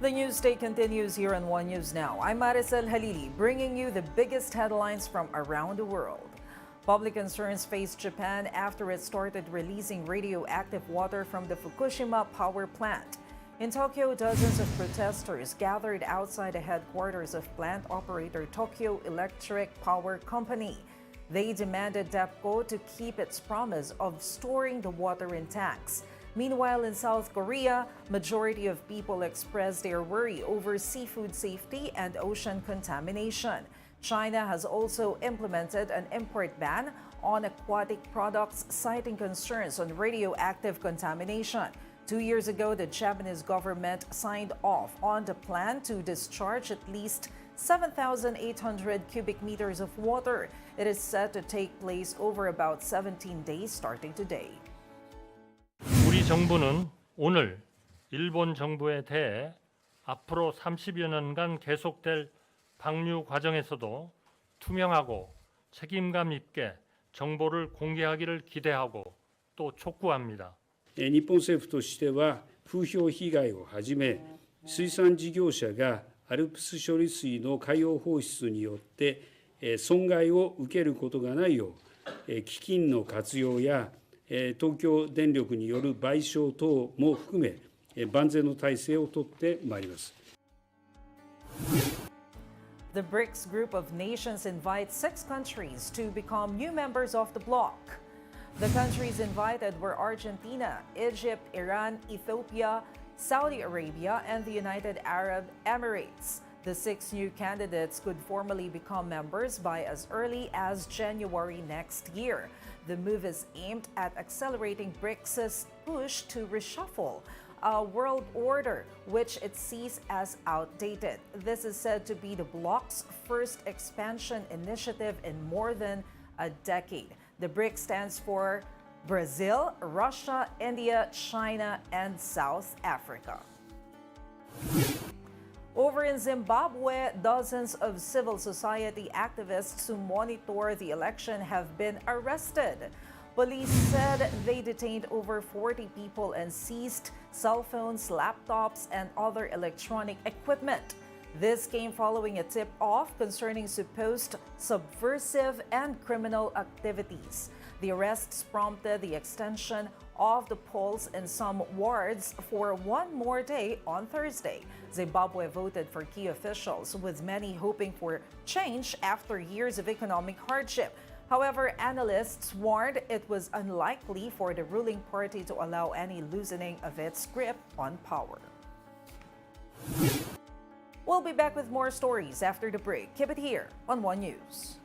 The news day continues here on One News Now. I'm Maricel Halili, bringing you the biggest headlines from around the world. Public concerns face Japan after it started releasing radioactive water from the Fukushima power plant. In Tokyo, dozens of protesters gathered outside the headquarters of plant operator Tokyo Electric Power Company. They demanded TEPCO to keep its promise of storing the water in tanks. Meanwhile, in South Korea, majority of people expressed their worry over seafood safety and ocean contamination. China has also implemented an import ban on aquatic products, citing concerns on radioactive contamination. 2 years ago, the Japanese government signed off on the plan to discharge at least 7,800 cubic meters of water. It is set to take place over about 17 days starting today. 우리 정부는 오늘 일본 정부에 대해 앞으로 30여 년간 계속될 방류 과정에서도 투명하고 책임감 있게 정보를 공개하기를 기대하고 또 촉구합니다. 日本政府としては風評被害をはじめ水産事業者がアルプス処理水の海洋放出によって損害を受けることがないよう基金の活用や東京電力による賠償等も含め万全の体制をとってまいります。The BRICS group of nations invites 6 countries to become new members of the bloc. The countries invited were Argentina, Egypt, Iran, Ethiopia, Saudi Arabia, and the United Arab Emirates. The 6 new candidates could formally become members by as early as January next year. The move is aimed at accelerating BRICS' push to reshuffle a world order, which it sees as outdated. This is said to be the bloc's first expansion initiative in more than a decade. The BRICS stands for Brazil, Russia, India, China, and South Africa. Over in Zimbabwe, dozens of civil society activists who monitor the election have been arrested. Police said they detained over 40 people and seized cell phones, laptops, and other electronic equipment. This came following a tip-off concerning supposed subversive and criminal activities. The arrests prompted the extension of the polls in some wards for one more day on Thursday. Zimbabwe voted for key officials, with many hoping for change after years of economic hardship. However, analysts warned it was unlikely for the ruling party to allow any loosening of its grip on power. We'll be back with more stories after the break. Keep it here on One News.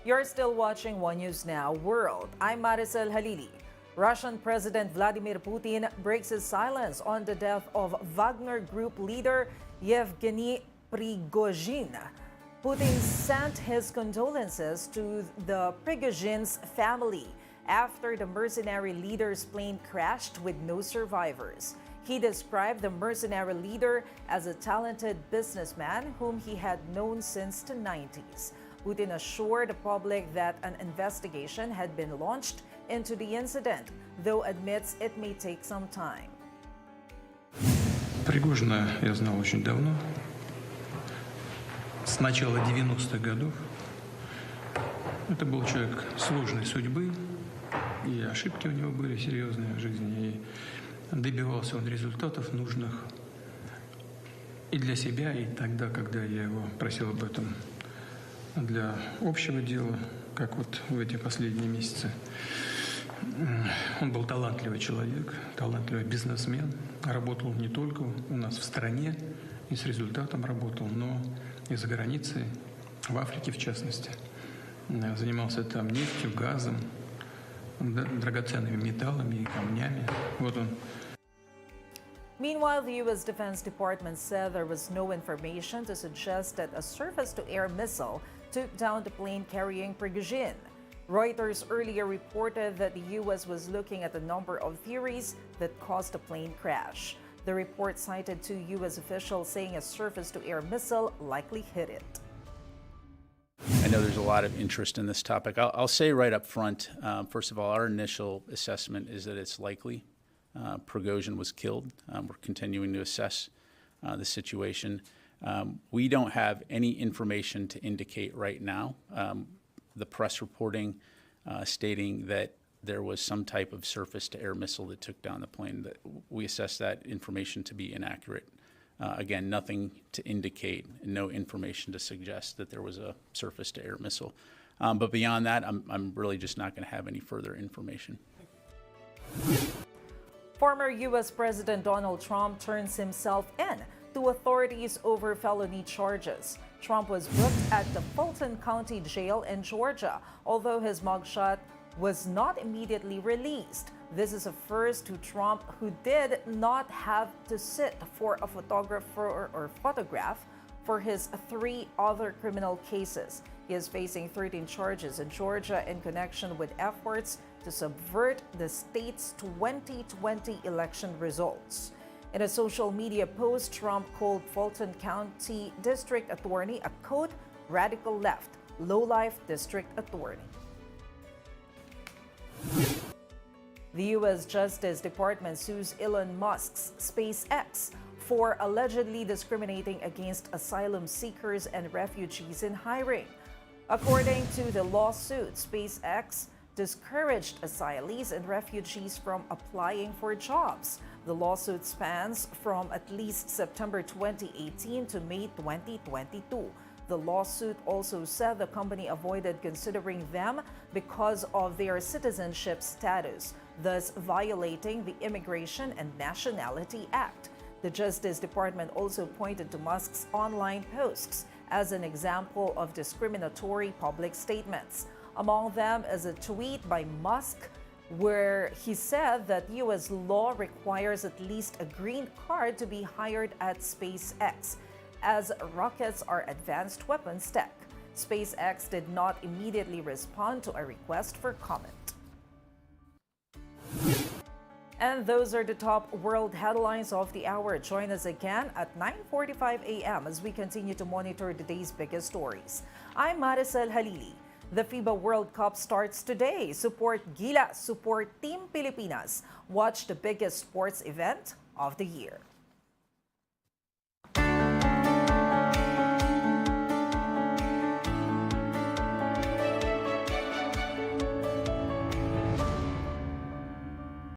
You're still watching One News Now World. I'm Maricel Halili. Russian President Vladimir Putin breaks his silence on the death of Wagner Group leader Yevgeny Prigozhin. Putin sent his condolences to the Prigozhin's family after the mercenary leader's plane crashed with no survivors. He described the mercenary leader as a talented businessman whom he had known since the 90s. Putin assured the public that an investigation had been launched into the incident, though admits it may take some time. Пригожина я знал очень давно, с начала 90-х годов. Это был человек сложной судьбы, и ошибки у него были серьезные в жизни, и добивался он результатов нужных и для себя, и тогда, когда я его просил об этом для общего дела, как вот в эти последние месяцы. Он был талантливый человек, талантливый бизнесмен, работал не только у нас в стране и с результатом работал, но и за границей, в Африке в частности. Занимался там нефтью, газом, драгоценными металлами и камнями. Вот он. Meanwhile, the U.S. Defense Department said there was no information to suggest that a surface-to-air missile took down the plane carrying Prigozhin. Reuters earlier reported that the U.S. was looking at a number of theories that caused the plane crash. The report cited two U.S. officials saying a surface-to-air missile likely hit it. I know there's a lot of interest in this topic. I'll say right up front, first of all, our initial assessment is that it's likely Prigozhin was killed. We're continuing to assess the situation. We don't have any information to indicate right now. The press reporting stating that there was some type of surface-to-air missile that took down the plane. That we assess that information to be inaccurate. Again, nothing to indicate, no information to suggest that there was a surface-to-air missile. But beyond that, I'm really just not going to have any further information. Former U.S. President Donald Trump turns himself in to authorities over felony charges. Trump was booked at the Fulton County Jail in Georgia, although his mugshot was not immediately released. This is a first to Trump, who did not have to sit for a photographer or photograph for his three other criminal cases. He is facing 13 charges in Georgia in connection with efforts to subvert the state's 2020 election results. In a social media post, Trump called Fulton County District Attorney a quote, radical left, low-life district attorney. The U.S. Justice Department sues Elon Musk's SpaceX for allegedly discriminating against asylum seekers and refugees in hiring. According to the lawsuit, SpaceX discouraged asylees and refugees from applying for jobs. The lawsuit spans from at least September 2018 to May 2022. The lawsuit also said the company avoided considering them because of their citizenship status, thus violating the Immigration and Nationality Act. The Justice Department also pointed to Musk's online posts as an example of discriminatory public statements. Among them is a tweet by Musk where he said that U.S. law requires at least a green card to be hired at SpaceX, as rockets are advanced weapons tech. SpaceX did not immediately respond to a request for comment. And those are the top world headlines of the hour. Join us again at 9:45 a.m. as we continue to monitor the day's biggest stories. I'm Maricel Halili. The FIBA World Cup starts today. Support Gilas, support Team Pilipinas. Watch the biggest sports event of the year.